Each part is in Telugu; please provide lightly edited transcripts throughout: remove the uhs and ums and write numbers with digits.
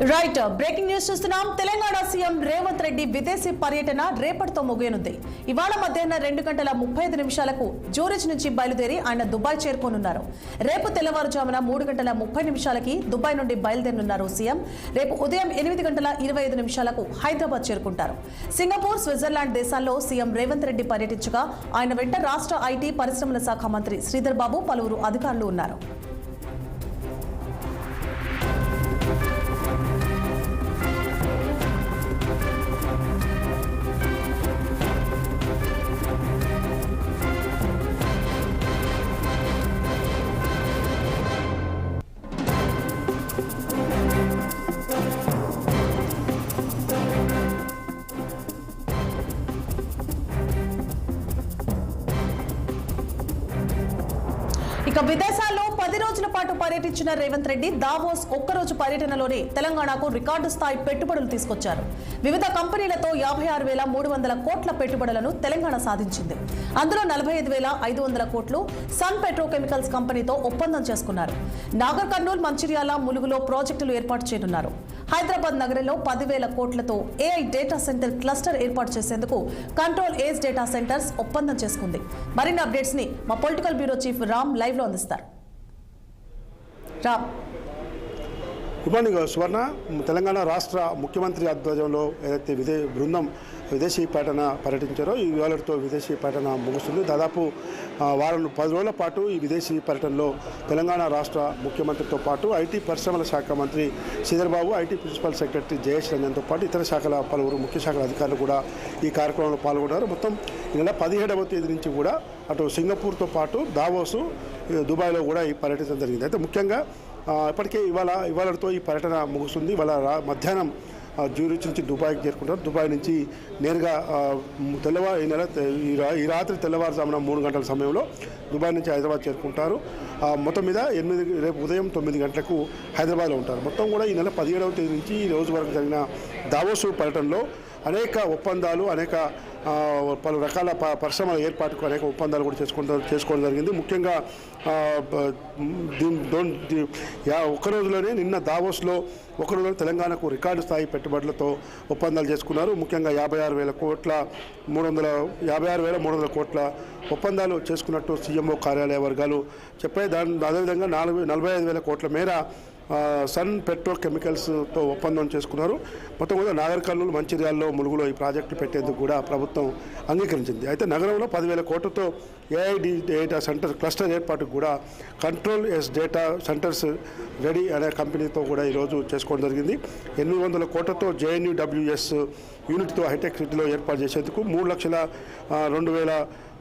రైట్ బ్రేకింగ్ న్యూస్ చూస్తున్నాం. తెలంగాణ సీఎం రేవంత్ రెడ్డి విదేశీ పర్యటన రేపటితో ముగియనుంది. ఇవాళ మధ్యాహ్నం 2:35 జూరిచ్ నుంచి బయలుదేరి ఆయన దుబాయ్ చేరుకోనున్నారు. రేపు తెల్లవారుజామున 3:30 దుబాయ్ నుండి బయలుదేరనున్నారు సీఎం. రేపు ఉదయం 8:25 హైదరాబాద్ చేరుకుంటారు. సింగపూర్, స్విట్జర్లాండ్ దేశాల్లో సీఎం రేవంత్ రెడ్డి పర్యటించగా ఆయన వెంట రాష్ట్ర ఐటీ పరిశ్రమల శాఖ మంత్రి శ్రీధర్ బాబు, పలువురు అధికారులు ఉన్నారు. ఇక విదేశాల్లో 10 రోజుల పాటు పర్యటించిన రేవంత్ రెడ్డి దావోస్ ఒక్కరోజు పర్యటనలోనే తెలంగాణకు రికార్డు స్థాయి పెట్టుబడులు తీసుకొచ్చారు. వివిధ కంపెనీలతో 56,300 కోట్ల పెట్టుబడులను తెలంగాణ సాధించింది. అందులో 45,500 కోట్లు సన్ పెట్రోకెమికల్స్ కంపెనీతో ఒప్పందం చేసుకున్నారు. నాగర్ కర్నూల్, మంచిర్యాల, ములుగులో ప్రాజెక్టులు ఏర్పాటు చేయనున్నారు. హైదరాబాద్ నగరంలో 10,000 కోట్లతో ఏఐ డేటా సెంటర్ క్లస్టర్ ఏర్పాటు చేసేందుకు కంట్రోల్ ఏజ్ డేటా సెంటర్స్ ఒప్పందం చేసుకుంది. మరిన్ని అప్డేట్స్ ని మా political bureau chief Ram live లో అందిస్తారు. రామ్. గుడ్ మార్నింగ్ సువర్ణ. తెలంగాణ రాష్ట్ర ముఖ్యమంత్రి ఆధ్వర్యంలో ఏదైతే బృందం విదేశీ పర్యటించారో ఈ వేళతో విదేశీ పర్యటన ముగుస్తుంది. దాదాపు 10 రోజుల పాటు ఈ విదేశీ పర్యటనలో తెలంగాణ రాష్ట్ర ముఖ్యమంత్రితో పాటు ఐటీ పరిశ్రమల శాఖ మంత్రి Sridhar Babu, IT principal secretary Jayesh రంజన్తో పాటు ఇతర శాఖల పలువురు ముఖ్య శాఖల అధికారులు కూడా ఈ కార్యక్రమంలో పాల్గొన్నారు. మొత్తం ఈ నెల 17వ తేదీ నుంచి కూడా అటు సింగపూర్తో పాటు దావోసు, దుబాయ్లో కూడా ఈ పర్యటించడం జరిగింది. అయితే ముఖ్యంగా ఇప్పటికే ఇవాళతో ఈ పర్యటన ముగుస్తుంది. ఇవాళ మధ్యాహ్నం జ్యూరిచ్ నుంచి దుబాయ్కి చేరుకుంటారు. దుబాయ్ నుంచి నేరుగా ఈ రాత్రి తెల్లవారుజామున 3 గంటల సమయంలో దుబాయ్ నుంచి హైదరాబాద్ చేరుకుంటారు. మొత్తం మీద రేపు ఉదయం 9 గంటలకు హైదరాబాద్లో ఉంటారు. మొత్తం కూడా ఈ నెల 17వ తేదీ నుంచి ఈ రోజు వరకు జరిగిన దావోసు పర్యటనలో అనేక ఒప్పందాలు, అనేక పలు రకాల పరిశ్రమల ఏర్పాటుకు అనేక ఒప్పందాలు కూడా చేసుకోవడం జరిగింది. ముఖ్యంగా ఒక్క రోజులోనే నిన్న దావోస్లో ఒక రోజులో తెలంగాణకు రికార్డు స్థాయి పెట్టుబడులతో ఒప్పందాలు చేసుకున్నారు. ముఖ్యంగా 56,300 కోట్ల ఒప్పందాలు చేసుకున్నట్టు సీఎంఓ కార్యాలయ వర్గాలు చెప్పాయి. అదేవిధంగా 45,000 కోట్ల మేర సన్ పెట్రోకెమికల్స్తో ఒప్పందం చేసుకున్నారు. మొత్తం కూడా నాగర్ కర్నూలు, మంచిర్యాలలో, ములుగులో ఈ ప్రాజెక్టు పెట్టేందుకు కూడా ప్రభుత్వం అంగీకరించింది. అయితే నగరంలో 10,000 కోట్లతో ఏఐ డేటా సెంటర్ క్లస్టర్ ఏర్పాటుకు కూడా control yes data centres ready అనే కంపెనీతో కూడా ఈరోజు చేసుకోవడం జరిగింది. 800 కోట్లతో JNUWS యూనిట్తో హైటెక్ సిటీలో ఏర్పాటు చేసేందుకు 3,02,000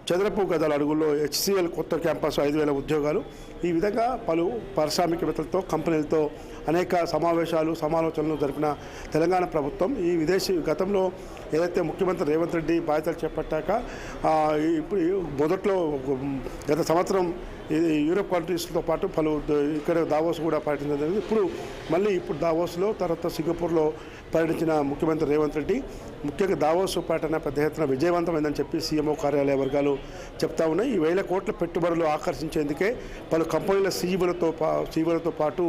చదరపు గదాల అడుగుల్లో HCL కొత్త క్యాంపస్, 5,000 ఉద్యోగాలు. ఈ విధంగా పలు పారిశ్రామికవేత్తలతో, కంపెనీలతో అనేక సమాలోచనలు జరిపిన తెలంగాణ ప్రభుత్వం ఈ గతంలో ఏదైతే ముఖ్యమంత్రి రేవంత్ రెడ్డి బాధ్యతలు చేపట్టాక ఇప్పుడు మొదట్లో గత సంవత్సరం యూరోప్ కంట్రీస్తో పాటు ఇక్కడ దావోస్ కూడా పర్యటించడం జరిగింది. ఇప్పుడు దావోస్లో, తర్వాత సింగపూర్లో పర్యటించిన ముఖ్యమంత్రి రేవంత్ రెడ్డి ముఖ్యంగా దావోస్ పర్యటన పెద్ద ఎత్తున విజయవంతమైందని చెప్పి సీఎంఓ కార్యాలయ వర్గాలు చెప్తా ఉన్నాయి. ఈ 1,000 కోట్ల పెట్టుబడులు ఆకర్షించేందుకే పలు కంపెనీల సీఈఓలతో పాటు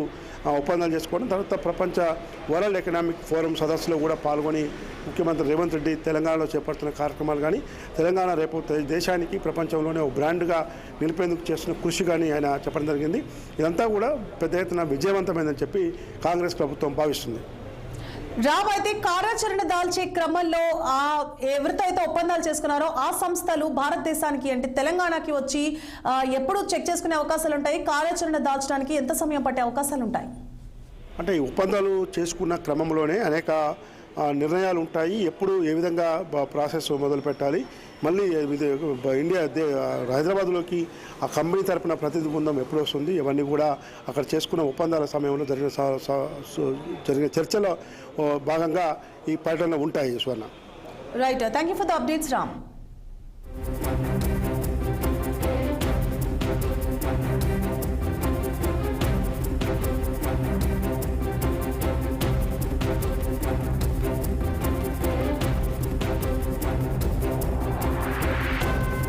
ఒప్పందాలు చేసుకోవడం, తర్వాత ప్రపంచ వరల్డ్ ఎకనామిక్ ఫోరం సదస్సులో కూడా పాల్గొని ముఖ్యమంత్రి రేవంత్ రెడ్డి తెలంగాణలో చేపడుతున్న కార్యక్రమాలు కానీ, తెలంగాణ రేపు దేశానికి ప్రపంచంలోనే ఒక బ్రాండ్గా నిలిపేందుకు చేస్తున్న కృషి కానీ ఆయన చెప్పడం జరిగింది. ఇదంతా కూడా పెద్ద ఎత్తున విజయవంతమైందని చెప్పి కాంగ్రెస్ ప్రభుత్వం భావిస్తుంది. రామ్, అయితే కార్యాచరణ దాల్చే క్రమంలో ఎవరితో అయితే ఒప్పందాలు చేసుకున్నారో ఆ సంస్థలు భారతదేశానికి అంటే తెలంగాణకి వచ్చి ఎప్పుడు చెక్ చేసుకునే అవకాశాలు ఉంటాయి? కార్యాచరణ దాల్చడానికి ఎంత సమయం పట్టే అవకాశాలు ఉంటాయి? అంటే ఈ ఒప్పందాలు చేసుకున్న క్రమంలోనే అనేక నిర్ణయాలు ఉంటాయి. ఎప్పుడు ఏ విధంగా ప్రాసెస్ మొదలు పెట్టాలి, మళ్ళీ హైదరాబాద్లోకి ఆ కంపెనీ తరపున ప్రతినిధి బృందం ఎప్పుడు వస్తుంది, ఇవన్నీ కూడా అక్కడ చేసుకున్న ఒప్పందాల సమయంలో జరిగిన చర్చలో భాగంగా ఈ పర్యటనలు ఉంటాయి. స్వర్ణ. Right, thank you for the updates Ram.